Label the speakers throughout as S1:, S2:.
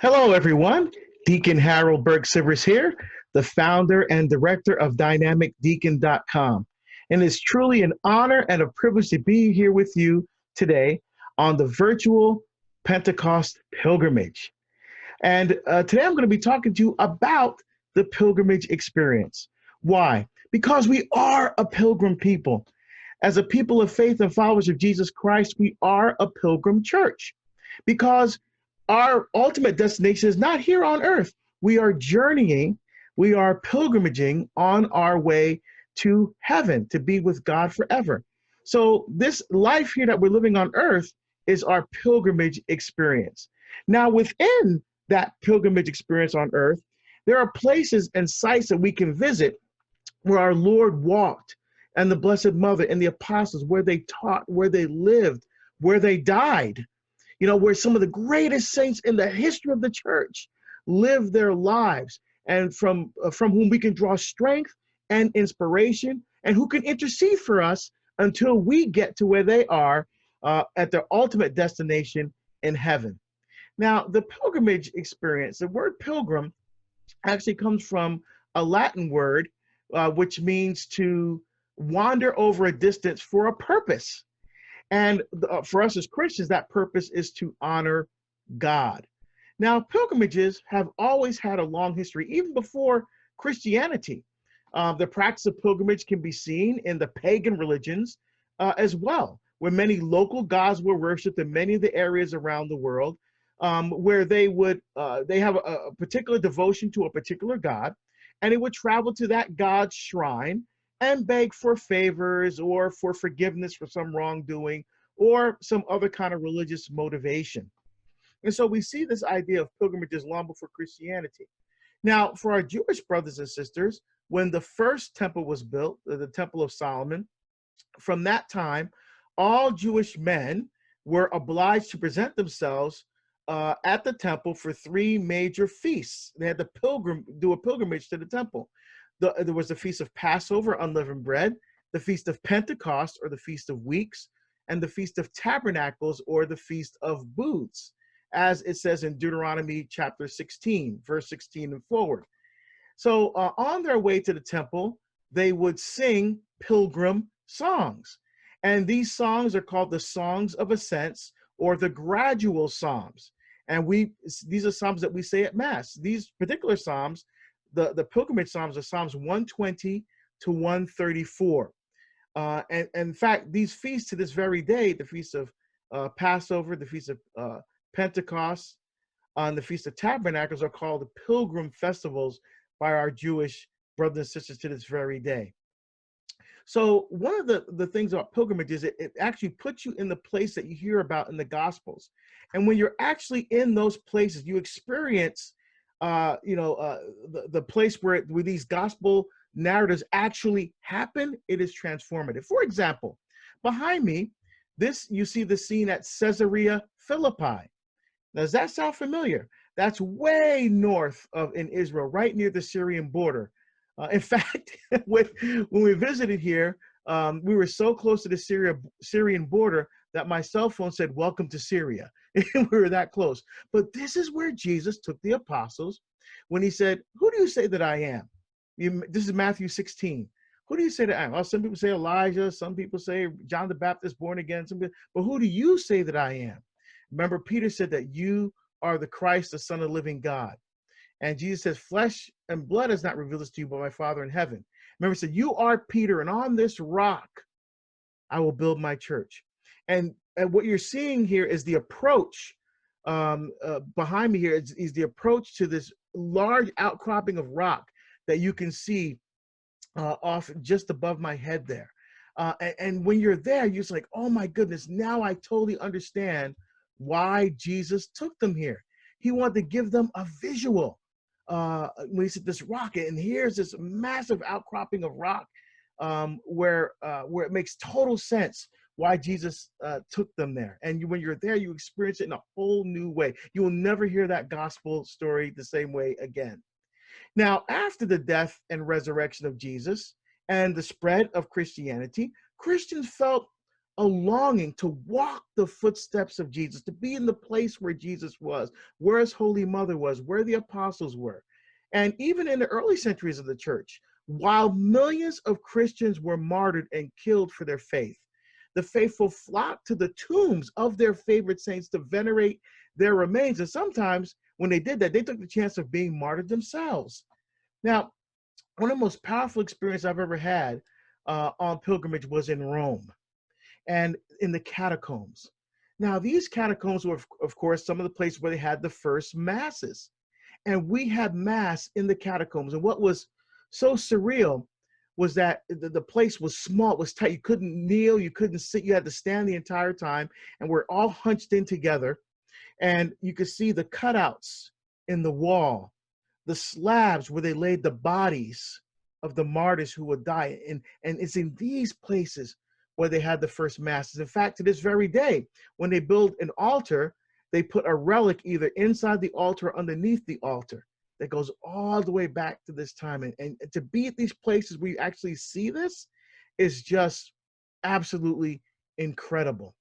S1: Hello, everyone. Deacon Harold Burke-Sivers here, the founder and director of dynamicdeacon.com. And it's truly an honor and a privilege to be here with you today on the virtual Pentecost Pilgrimage. And today I'm going to be talking to you about the pilgrimage experience. Why? Because we are a pilgrim people. As a people of faith and followers of Jesus Christ, we are a pilgrim church because our ultimate destination is not here on earth. We are journeying, we are pilgrimaging on our way to heaven to be with God forever. So this life here that we're living on earth is our pilgrimage experience. Now, within that pilgrimage experience on earth, there are places and sites that we can visit where our Lord walked, and the Blessed Mother and the apostles, where they taught, where they lived, where they died. You know, where some of the greatest saints in the history of the church live their lives, and from whom we can draw strength and inspiration, and who can intercede for us until we get to where they are at their ultimate destination in heaven. Now, the pilgrimage experience, the word pilgrim actually comes from a Latin word, which means to wander over a distance for a purpose. And for us as Christians, that purpose is to honor God. Now, pilgrimages have always had a long history, even before Christianity. The practice of pilgrimage can be seen in the pagan religions as well, where many local gods were worshipped in many of the areas around the world, where they have a particular devotion to a particular god, and they would travel to that god's shrine and beg for favors or for forgiveness for some wrongdoing or some other kind of religious motivation. And so we see this idea of pilgrimages long before Christianity. Now, for our Jewish brothers and sisters, when the first temple was built, the Temple of Solomon, from that time, all Jewish men were obliged to present themselves at the temple for three major feasts. They had to do a pilgrimage to the temple. There was the Feast of Passover, unleavened bread, the Feast of Pentecost, or the Feast of Weeks, and the Feast of Tabernacles, or the Feast of Booths, as it says in Deuteronomy chapter 16, verse 16 and forward. So on their way to the temple, they would sing pilgrim songs. And these songs are called the songs of ascents, or the gradual psalms. And these are psalms that we say at Mass. These particular psalms, the pilgrimage psalms, are Psalms 120 to 134. And in fact, these feasts to this very day, the Feast of Passover, the Feast of Pentecost, and the Feast of Tabernacles, are called the pilgrim festivals by our Jewish brothers and sisters to this very day. So one of the things about pilgrimage is it actually puts you in the place that you hear about in the Gospels. And when you're actually in those places, you experience the place where these gospel narratives actually happen. It is transformative. For example, behind me, you see the scene at Caesarea Philippi. Now, does that sound familiar? That's way north in Israel, right near the Syrian border. In fact, when we visited here, we were so close to the Syrian border that my cell phone said, "Welcome to Syria." We were that close. But this is where Jesus took the apostles when he said, "Who do you say that I am?" This is Matthew 16. Who do you say that I am? Well, some people say Elijah. Some people say John the Baptist born again. But who do you say that I am? Remember, Peter said that you are the Christ, the Son of the living God. And Jesus says, flesh and blood has not revealed this to you, but my Father in heaven. Remember, he said, you are Peter, and on this rock I will build my church. And what you're seeing here is the approach behind me here is the approach to this large outcropping of rock that you can see off just above my head there. And when you're there, you're just like, oh my goodness, now I totally understand why Jesus took them here. He wanted to give them a visual. When he said this rock, and here's this massive outcropping of rock where it makes total sense why Jesus took them there. And when you're there, you experience it in a whole new way. You will never hear that gospel story the same way again. Now, after the death and resurrection of Jesus and the spread of Christianity, Christians felt a longing to walk the footsteps of Jesus, to be in the place where Jesus was, where his Holy Mother was, where the apostles were. And even in the early centuries of the church, while millions of Christians were martyred and killed for their faith, the faithful flocked to the tombs of their favorite saints to venerate their remains. And sometimes when they did that, they took the chance of being martyred themselves. Now, one of the most powerful experiences I've ever had on pilgrimage was in Rome and in the catacombs. Now, these catacombs were, of course, some of the places where they had the first masses. And we had mass in the catacombs. And what was so surreal was that the place was small, it was tight. You couldn't kneel, you couldn't sit, you had to stand the entire time. And we're all hunched in together. And you could see the cutouts in the wall, the slabs where they laid the bodies of the martyrs who would die. And it's in these places where they had the first masses. In fact, to this very day, when they build an altar, they put a relic either inside the altar or underneath the altar that goes all the way back to this time. And to be at these places where you actually see this is just absolutely incredible.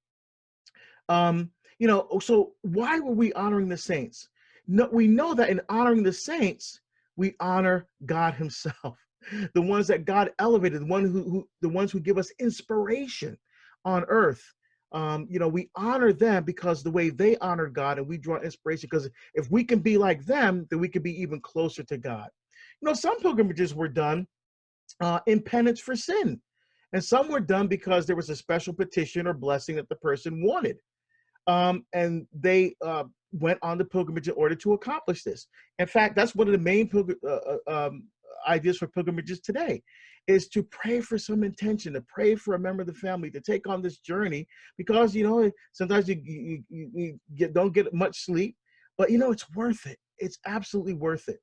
S1: So why were we honoring the saints? No, we know that in honoring the saints, we honor God himself, the ones that God elevated, the ones who give us inspiration on earth. We honor them because the way they honor God, and we draw inspiration, because if we can be like them, then we can be even closer to God. Some pilgrimages were done in penance for sin, and some were done because there was a special petition or blessing that the person wanted. And they went on the pilgrimage in order to accomplish this. In fact, that's one of the main ideas for pilgrimages today, is to pray for some intention, to pray for a member of the family, to take on this journey, because, sometimes you don't get much sleep, but, it's worth it. It's absolutely worth it.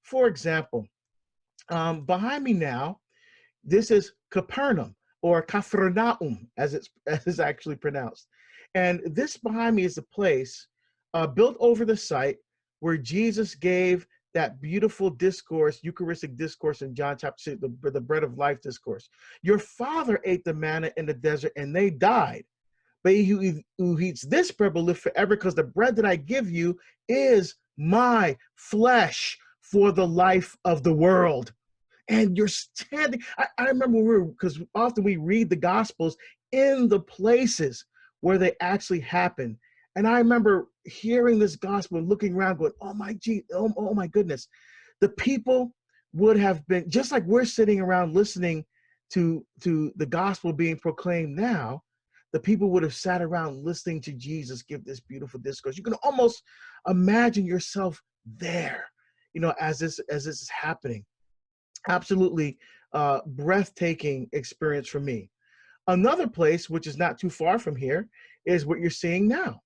S1: For example, behind me now, this is Capernaum, or Capernaum, as it's actually pronounced. And this behind me is a place built over the site where Jesus gave that beautiful discourse, Eucharistic discourse in John chapter 6, the bread of life discourse. Your father ate the manna in the desert and they died. But he who eats this bread will live forever, because the bread that I give you is my flesh for the life of the world. And you're standing, I remember because often we read the Gospels in the places where they actually happen. And I remember hearing this gospel and looking around going, oh my goodness. The people would have been, just like we're sitting around listening to the gospel being proclaimed now, the people would have sat around listening to Jesus give this beautiful discourse. You can almost imagine yourself there, as this is happening. Absolutely breathtaking experience for me. Another place, which is not too far from here, is what you're seeing now.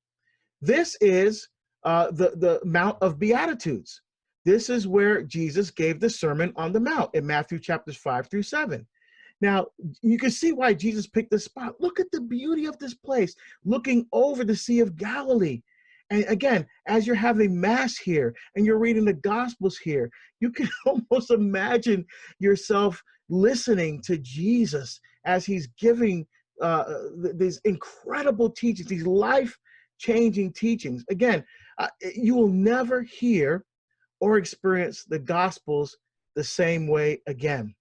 S1: This is the Mount of Beatitudes. This is where Jesus gave the Sermon on the Mount in Matthew chapters 5-7. Now, you can see why Jesus picked this spot. Look at the beauty of this place, looking over the Sea of Galilee. And again, as you're having Mass here and you're reading the Gospels here, you can almost imagine yourself listening to Jesus as he's giving these incredible teachings, these life-changing teachings. Again, you will never hear or experience the Gospels the same way again.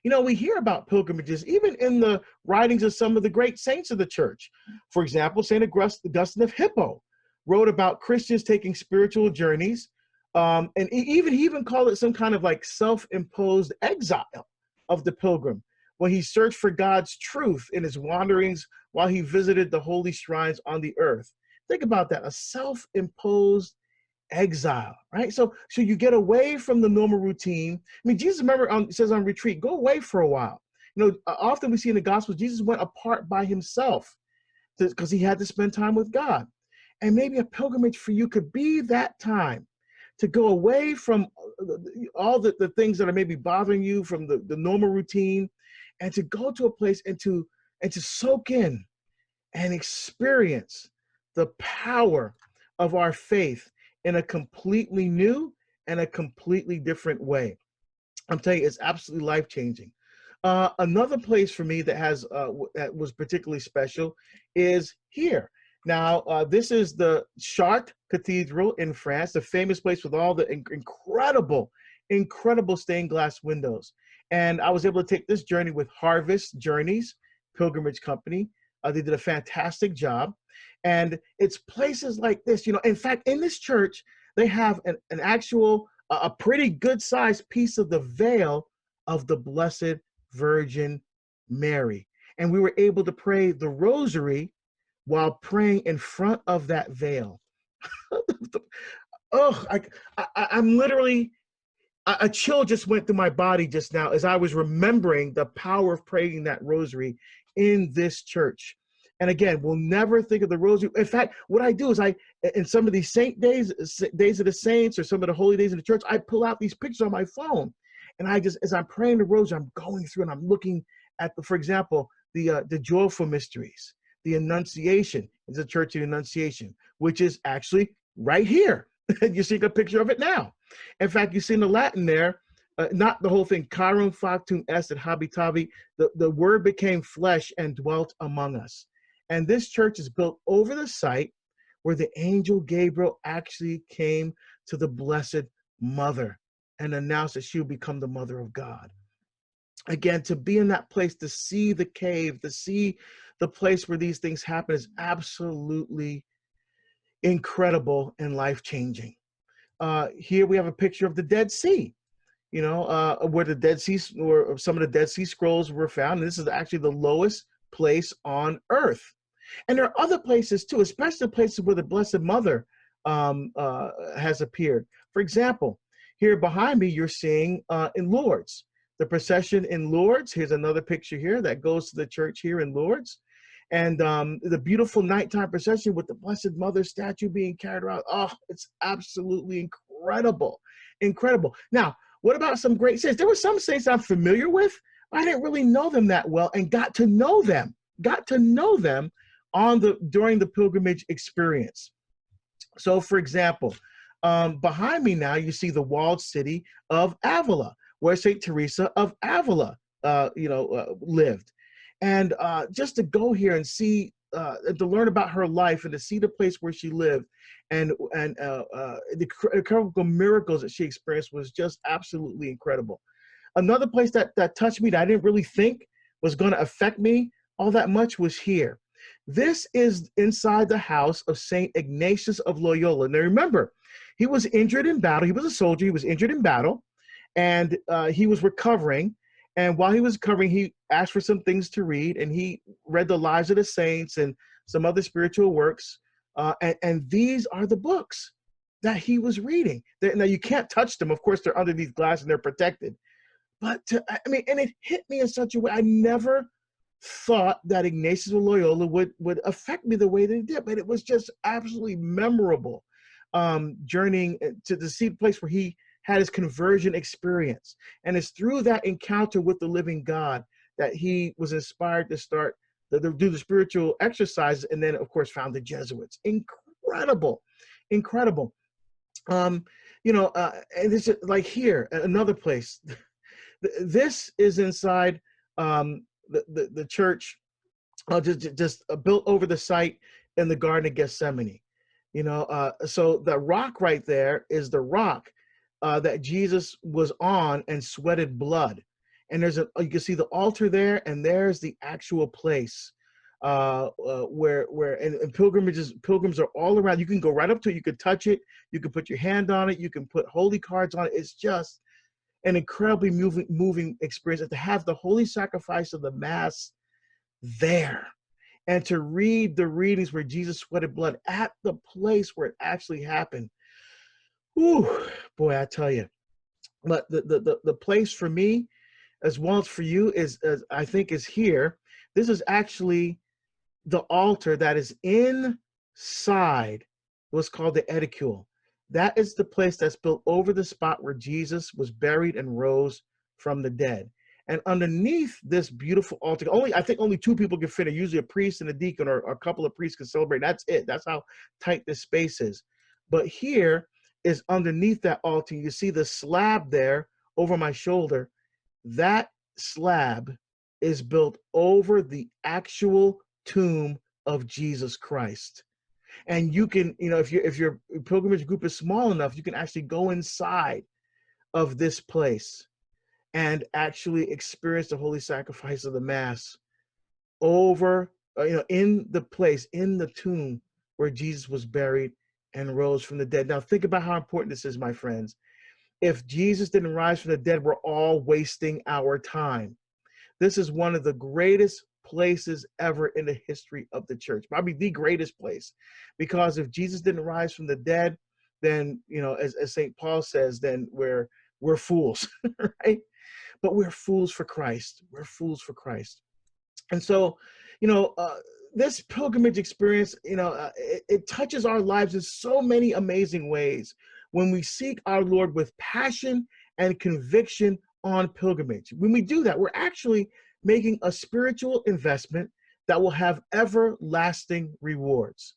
S1: We hear about pilgrimages even in the writings of some of the great saints of the church. For example, St. Augustine of Hippo wrote about Christians taking spiritual journeys, and he even called it some kind of like self-imposed exile of the pilgrim, when he searched for God's truth in his wanderings while he visited the holy shrines on the earth. Think about that, a self-imposed exile, right? So you get away from the normal routine. I mean, Jesus, remember, says on retreat, go away for a while. Often we see in the Gospels, Jesus went apart by himself because he had to spend time with God. And maybe a pilgrimage for you could be that time to go away from all the things that are maybe bothering you from the normal routine, and to go to a place and to soak in and experience the power of our faith in a completely new and a completely different way. I'm telling you, it's absolutely life-changing. Another place for me that that was particularly special is here. Now, this is the Chartres Cathedral in France, the famous place with all the incredible stained glass windows. And I was able to take this journey with Harvest Journeys Pilgrimage Company. They did a fantastic job. And it's places like this, in fact, in this church, they have an actual, a pretty good sized piece of the veil of the Blessed Virgin Mary. And we were able to pray the rosary while praying in front of that veil. Oh, I'm literally, a chill just went through my body just now as I was remembering the power of praying that rosary in this church. And again, we'll never think of the rosary. In fact, what I do is in some of these saint days, days of the saints, or some of the holy days in the church, I pull out these pictures on my phone. And as I'm praying the rosary, I'm going through and I'm looking at for example, the joyful mysteries, the Annunciation is the Church of the Annunciation, which is actually right here. You're seeing a picture of it now. In fact, you see in the Latin there, not the whole thing, Carum factum est et habitavi, the word became flesh and dwelt among us. And this church is built over the site where the angel Gabriel actually came to the Blessed Mother and announced that she would become the Mother of God. Again, to be in that place, to see the cave, to see the place where these things happen is absolutely incredible and life-changing. Here we have a picture of the Dead Sea, where the Dead Sea, or some of the Dead Sea Scrolls were found. And this is actually the lowest place on earth. And there are other places too, especially places where the Blessed Mother has appeared. For example, here behind me, you're seeing in Lourdes, the procession in Lourdes. Here's another picture here that goes to the church here in Lourdes. And the beautiful nighttime procession with the Blessed Mother statue being carried around. Oh, it's absolutely incredible. Incredible. Now, what about some great saints? There were some saints I'm familiar with. I didn't really know them that well and got to know them during the pilgrimage experience. So, for example, behind me now, you see the walled city of Avila, where St. Teresa of Avila, lived. And just to go here and see, to learn about her life and to see the place where she lived and the incredible miracles that she experienced was just absolutely incredible. Another place that touched me that I didn't really think was going to affect me all that much was here. This is inside the house of St. Ignatius of Loyola. Now remember, he was injured in battle. He was a soldier. He was injured in battle, and he was recovering. And while he was recovering, he asked for some things to read, and he read the lives of the saints and some other spiritual works. And these are the books that he was reading. Now, you can't touch them. Of course, they're underneath glass and they're protected. But, and it hit me in such a way. I never thought that Ignatius of Loyola would affect me the way that it did. But it was just absolutely memorable, journeying to see the place where he had his conversion experience. And it's through that encounter with the living God that he was inspired to start to do the spiritual exercises, and then, of course, found the Jesuits. Incredible. And this is like here, another place. This is inside the church, just built over the site in the Garden of Gethsemane. So the rock right there is the rock that Jesus was on and sweated blood. And you can see the altar there, and there's the actual place where pilgrims are all around. You can go right up to it, you could touch it, you can put your hand on it, you can put holy cards on it. It's just an incredibly moving experience. And to have the holy sacrifice of the Mass there, and to read the readings where Jesus sweated blood at the place where it actually happened. Ooh, boy, I tell you. But the place for me, as well as for you, I think is here. This is actually the altar that is inside what's called the edicule. That is the place that's built over the spot where Jesus was buried and rose from the dead. And underneath this beautiful altar, I think only two people can fit it. Usually a priest and a deacon, or a couple of priests can celebrate. That's it. That's how tight this space is. But here is underneath that altar. You see the slab there over my shoulder. That slab is built over the actual tomb of Jesus Christ. And you can, if your pilgrimage group is small enough, you can actually go inside of this place and actually experience the holy sacrifice of the Mass over, in the place, in the tomb where Jesus was buried and rose from the dead. Now, think about how important this is, my friends. If Jesus didn't rise from the dead, we're all wasting our time. This is one of the greatest places ever in the history of the church, probably the greatest place, because if Jesus didn't rise from the dead, then, as St. Paul says, then we're fools, right? But we're fools for Christ. We're fools for Christ. And so, this pilgrimage experience, it touches our lives in so many amazing ways when we seek our Lord with passion and conviction on pilgrimage. When we do that, we're actually making a spiritual investment that will have everlasting rewards.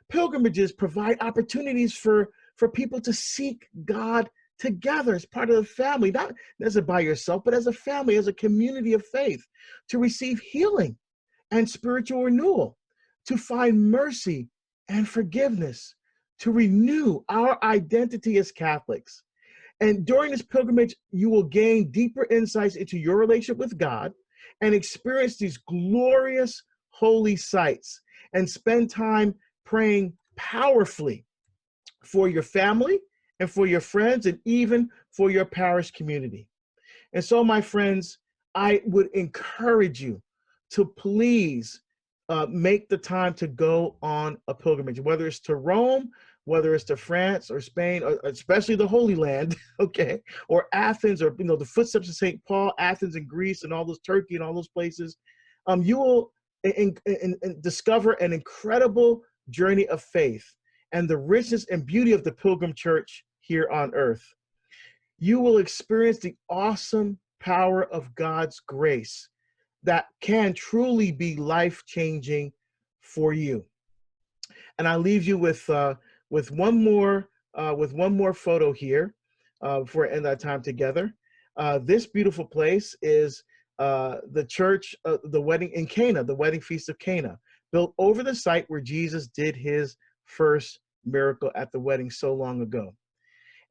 S1: Pilgrimages provide opportunities for people to seek God together as part of the family, not as a by yourself, but as a family, as a community of faith, to receive healing and spiritual renewal, to find mercy and forgiveness, to renew our identity as Catholics. And during this pilgrimage, you will gain deeper insights into your relationship with God and experience these glorious holy sites and spend time praying powerfully for your family and for your friends and even for your parish community. And so, my friends, I would encourage you to please make the time to go on a pilgrimage, whether it's to Rome, whether it's to France or Spain, or especially the Holy Land, okay, or Athens, or the footsteps of St. Paul, Athens and Greece and all those, Turkey and all those places. You will discover an incredible journey of faith and the richness and beauty of the pilgrim church here on earth. You will experience the awesome power of God's grace that can truly be life-changing for you. And I leave you with one more photo here before I end our time together. This beautiful place is the church, the wedding in Cana, the wedding feast of Cana, built over the site where Jesus did his first miracle at the wedding so long ago.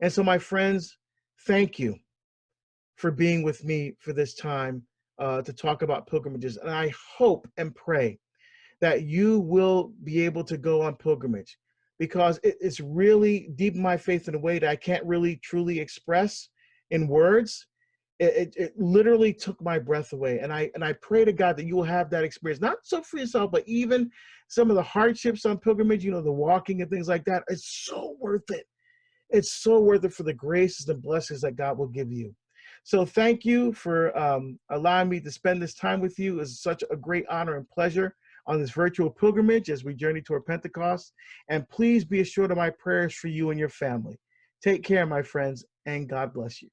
S1: And so, my friends, thank you for being with me for this time to talk about pilgrimages. And I hope and pray that you will be able to go on pilgrimage, because it's really deep in my faith in a way that I can't really truly express in words. It literally took my breath away. And I pray to God that you will have that experience, not so for yourself, but even some of the hardships on pilgrimage, the walking and things like that. It's so worth it. It's so worth it for the graces and blessings that God will give you. So thank you for allowing me to spend this time with you. It's such a great honor and pleasure on this virtual pilgrimage as we journey toward Pentecost. And please be assured of my prayers for you and your family. Take care, my friends, and God bless you.